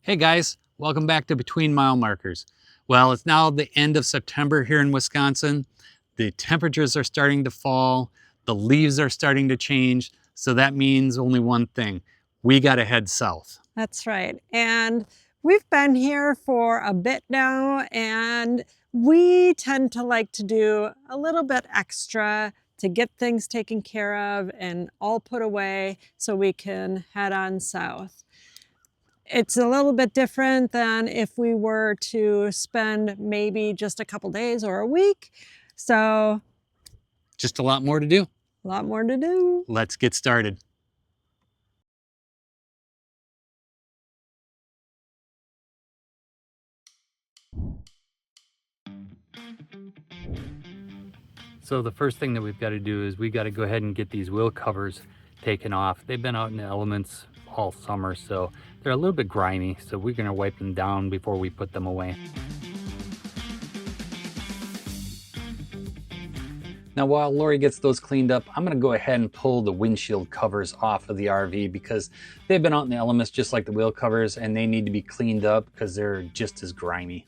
Hey guys, welcome back to Between Mile Markers. Well, it's now the end of September here in Wisconsin. The temperatures are starting to fall, the leaves are starting to change, so that means only one thing. We gotta head south. That's right. And we've been here for a bit now, and we tend to like to do a little bit extra to get things taken care of and all put away so we can head on south. It's a little bit different than if we were to spend maybe just a couple days or a week. So, Just a lot more to do. a lot more to do. Let's get started. So the first thing that we've got to do is we got to go ahead and get these wheel covers taken off. They've been out in the elements all summer, so they're a little bit grimy, so we're going to wipe them down before we put them away. Now while Lori gets those cleaned up, I'm going to go ahead and pull the windshield covers off of the RV because they've been out in the elements just like the wheel covers, and they need to be cleaned up because they're just as grimy.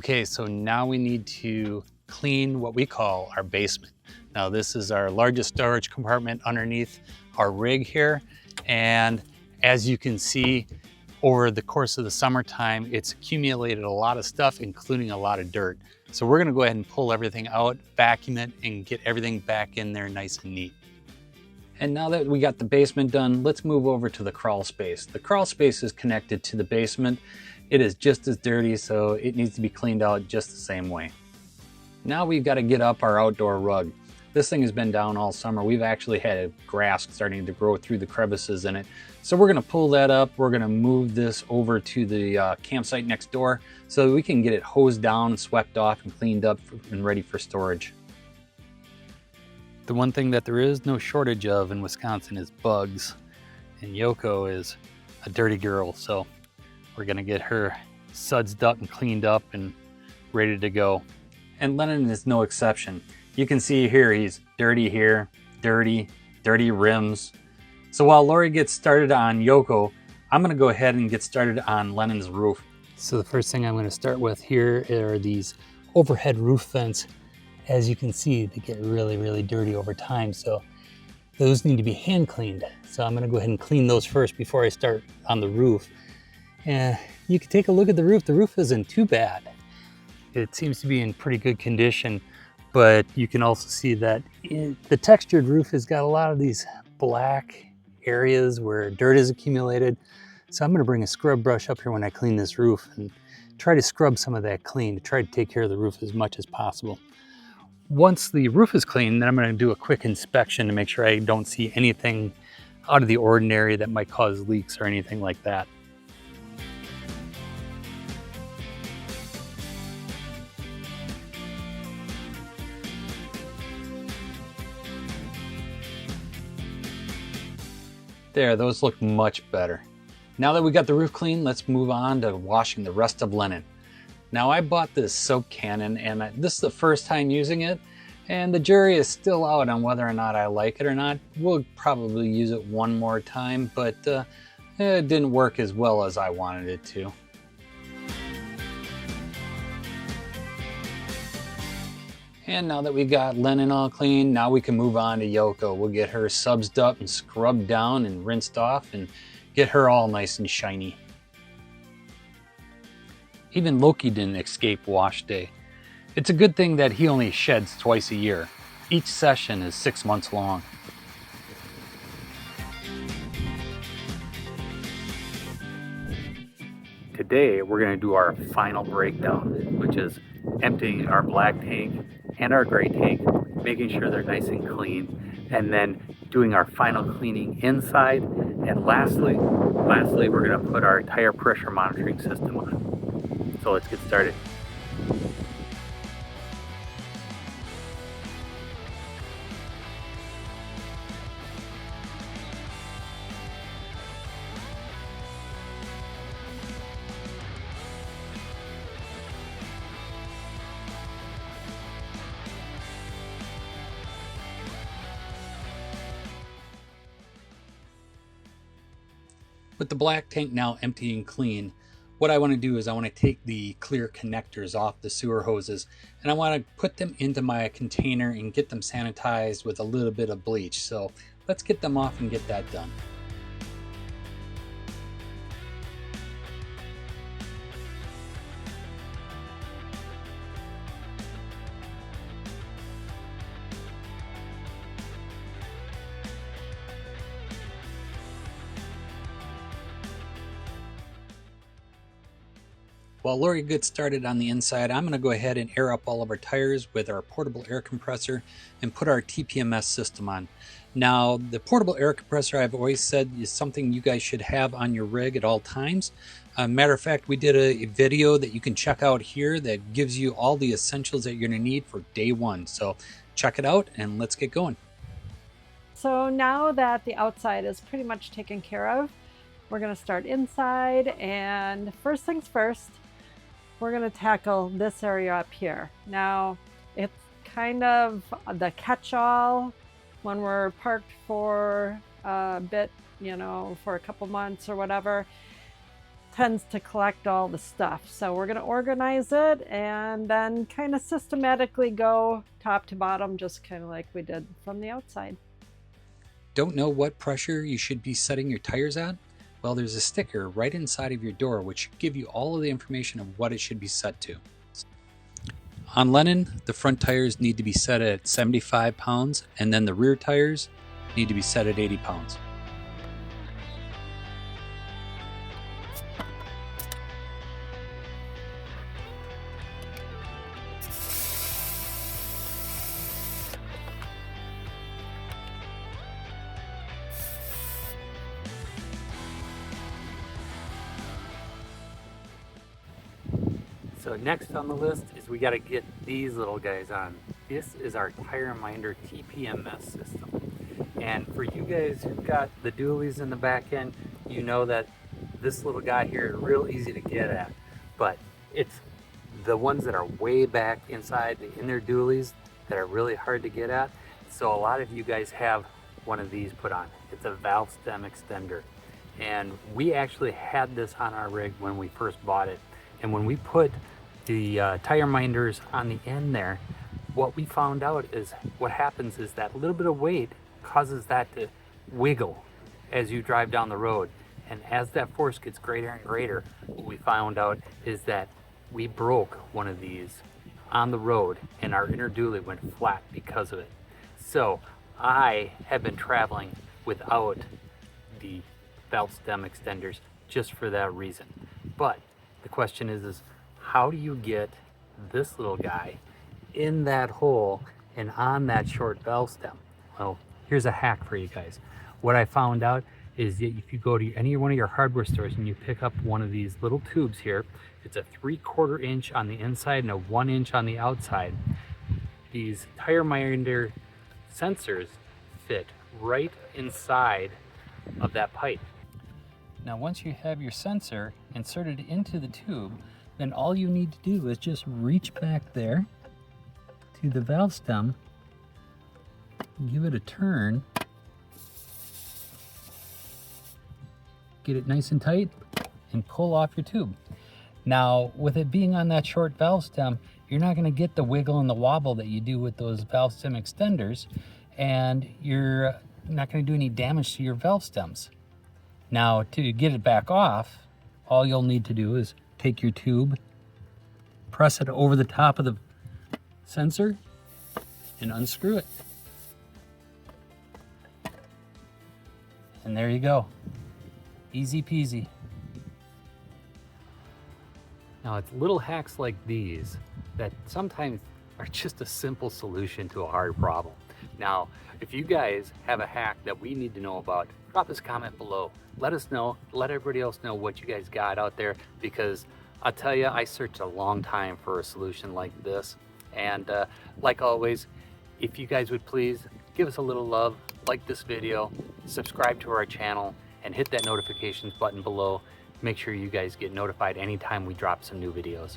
Okay, so now we need to clean what we call our basement. Now this is our largest storage compartment underneath our rig here, and as you can see, over the course of the summertime, it's accumulated a lot of stuff, including a lot of dirt. So we're gonna go ahead and pull everything out, vacuum it, and get everything back in there nice and neat. And now that we got the basement done, let's move over to the crawl space. The crawl space is connected to the basement. It is just as dirty, so it needs to be cleaned out just the same way. Now we've got to get up our outdoor rug. This thing has been down all summer. We've actually had grass starting to grow through the crevices in it. So we're gonna pull that up. We're gonna move this over to the campsite next door so we can get it hosed down, swept off, and cleaned up and ready for storage. The one thing that there is no shortage of in Wisconsin is bugs. And Yoko is a dirty girl, so we're gonna get her sudsed up and cleaned up and ready to go. And Lennon is no exception. You can see here, he's dirty here, dirty rims. So while Lori gets started on Yoko, I'm gonna go ahead and get started on Lennon's roof. So the first thing I'm gonna start with here are these overhead roof vents. As you can see, they get really dirty over time, so those need to be hand cleaned. So I'm gonna go ahead and clean those first before I start on the roof. And you can take a look at the roof. The roof isn't too bad. It seems to be in pretty good condition, but you can also see that the textured roof has got a lot of these black areas where dirt is accumulated. So I'm gonna bring a scrub brush up here when I clean this roof and try to scrub some of that clean to try to take care of the roof as much as possible. Once the roof is clean, then I'm gonna do a quick inspection to make sure I don't see anything out of the ordinary that might cause leaks or anything like that. There, those look much better. Now that we got the roof clean, let's move on to washing the rest of Lennon. Now I bought this soap cannon, and this is the first time using it, and the jury is still out on whether or not I like it or not. We'll probably use it one more time, but it didn't work as well as I wanted it to. And now that we got Lennon all clean, now we can move on to Yoko. We'll get her sudsed up and scrubbed down and rinsed off and get her all nice and shiny. Even Loki didn't escape wash day. It's a good thing that he only sheds twice a year. Each session is 6 months long. Today we're going to do our final breakdown, which is emptying our black tank and our gray tank, making sure they're nice and clean, and then doing our final cleaning inside. And lastly, we're going to put our tire pressure monitoring system on. So let's get started. With the black tank now empty and clean, what I want to do is I want to take the clear connectors off the sewer hoses and I want to put them into my container and get them sanitized with a little bit of bleach. So let's get them off and get that done. While Lori gets started on the inside, I'm going to go ahead and air up all of our tires with our portable air compressor and put our TPMS system on. Now, the portable air compressor, I've always said, is something you guys should have on your rig at all times. Matter of fact, we did a video that you can check out here that gives you all the essentials that you're going to need for day one. So check it out and let's get going. So now that the outside is pretty much taken care of, we're going to start inside, and first things first, we're going to tackle this area up here. Now, it's kind of the catch-all when we're parked for a bit, you know, for a couple months or whatever, tends to collect all the stuff. So we're going to organize it and then kind of systematically go top to bottom, just kind of like we did from the outside. Don't know what pressure you should be setting your tires at? Well, there's a sticker right inside of your door which should give you all of the information of what it should be set to. On Lennon, the front tires need to be set at 75 pounds and then the rear tires need to be set at 80 pounds. So next on the list is we got to get these little guys on. This is our TireMinder TPMS system. And for you guys who've got the Duallys in the back end, you know that this little guy here is real easy to get at. But it's the ones that are way back inside the inner Duallys that are really hard to get at. So a lot of you guys have one of these put on. It's a valve stem extender. And we actually had this on our rig when we first bought it. And when we put the tire minders on the end there, what we found out is what happens is that little bit of weight causes that to wiggle as you drive down the road. And as that force gets greater and greater, what we found out is that we broke one of these on the road and our inner dually went flat because of it. So I have been traveling without the valve stem extenders just for that reason. But the question is how do you get this little guy in that hole and on that short valve stem? Well, here's a hack for you guys. What I found out is that if you go to any one of your hardware stores and you pick up one of these little tubes here, it's a 3/4 inch on the inside and a 1 inch on the outside. These TireMinder sensors fit right inside of that pipe. Now once you have your sensor inserted into the tube, then all you need to do is just reach back there to the valve stem, give it a turn, get it nice and tight, and pull off your tube. Now with it being on that short valve stem, you're not going to get the wiggle and the wobble that you do with those valve stem extenders, and you're not going to do any damage to your valve stems. Now, to get it back off, all you'll need to do is take your tube, press it over the top of the sensor, and unscrew it. And there you go. Easy peasy. Now, it's little hacks like these that sometimes are just a simple solution to a hard problem. Now, if you guys have a hack that we need to know about, drop us a comment below. Let us know, let everybody else know what you guys got out there, because I'll tell you, I searched a long time for a solution like this. And like always, if you guys would please give us a little love, like this video, subscribe to our channel, and hit that notifications button below. Make sure you guys get notified anytime we drop some new videos.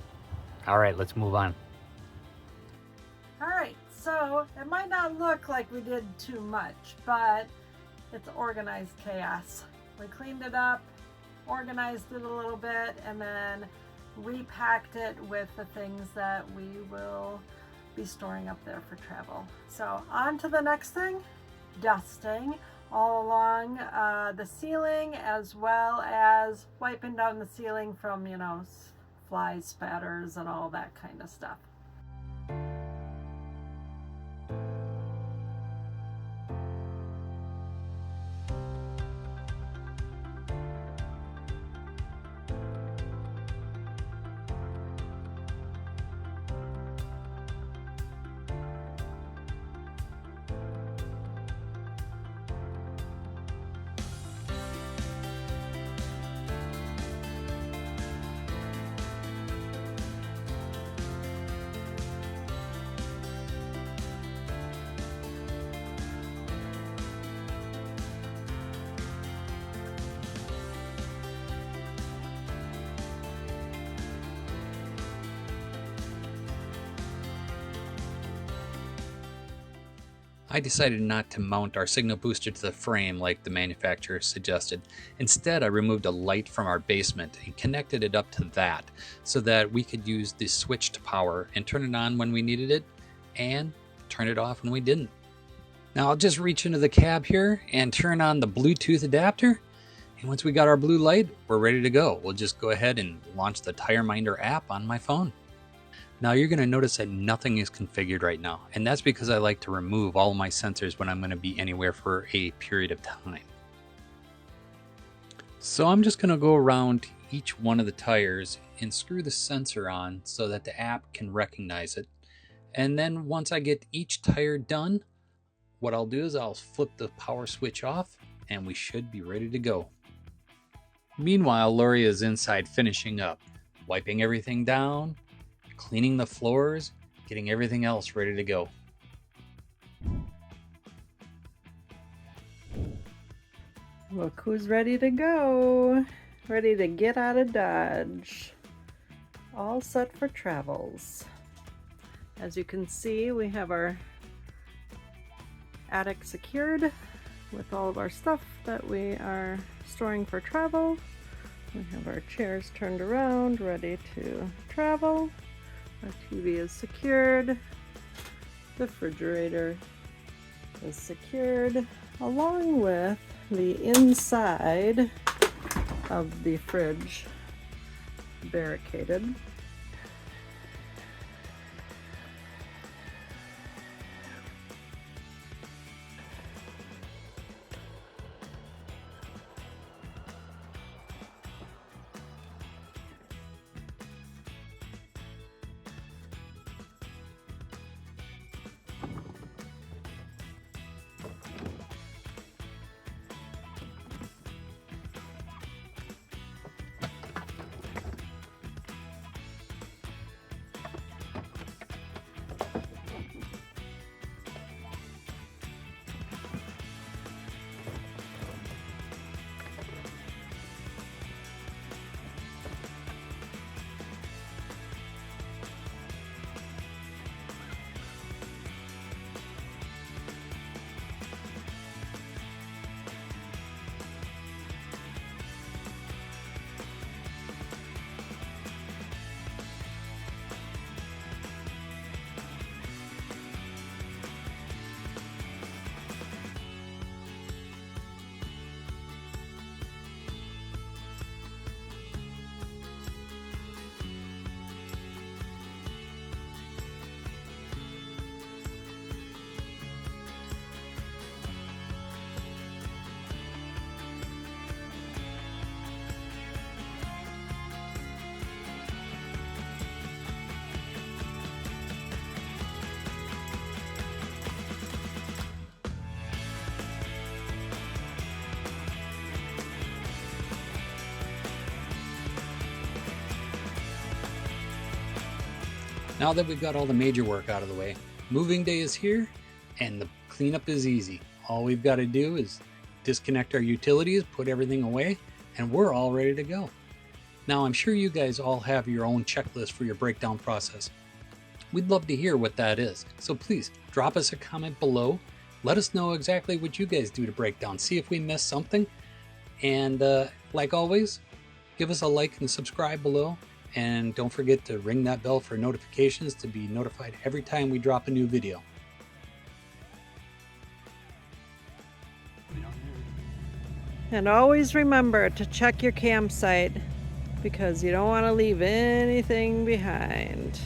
All right, let's move on. All right, so it might not look like we did too much, but it's organized chaos. We cleaned it up, organized it a little bit, and then repacked it with the things that we will be storing up there for travel. So on to the next thing, dusting all along the ceiling, as well as wiping down the ceiling from, you know, flies, spatters, and all that kind of stuff. I decided not to mount our signal booster to the frame like the manufacturer suggested. Instead, I removed a light from our basement and connected it up to that so that we could use the switch to power and turn it on when we needed it and turn it off when we didn't. Now I'll just reach into the cab here and turn on the Bluetooth adapter. And once we got our blue light, we're ready to go. We'll just go ahead and launch the TireMinder app on my phone. Now you're going to notice that nothing is configured right now, and that's because I like to remove all of my sensors when I'm going to be anywhere for a period of time. So I'm just going to go around each one of the tires and screw the sensor on so that the app can recognize it. And then once I get each tire done, what I'll do is I'll flip the power switch off and we should be ready to go. Meanwhile, Lori is inside finishing up, wiping everything down, cleaning the floors, getting everything else ready to go. Look who's ready to go. Ready to get out of Dodge. All set for travels. As you can see, we have our attic secured with all of our stuff that we are storing for travel. We have our chairs turned around, ready to travel. Our TV is secured. The refrigerator is secured, along with the inside of the fridge barricaded. Now that we've got all the major work out of the way, moving day is here and the cleanup is easy. All we've got to do is disconnect our utilities, put everything away, and we're all ready to go. Now I'm sure you guys all have your own checklist for your breakdown process. We'd love to hear what that is, so please drop us a comment below. Let us know exactly what you guys do to break down, see if we missed something. And like always, Give us a like and subscribe below. And don't forget to ring that bell for notifications to be notified every time we drop a new video. And always remember to check your campsite because you don't want to leave anything behind.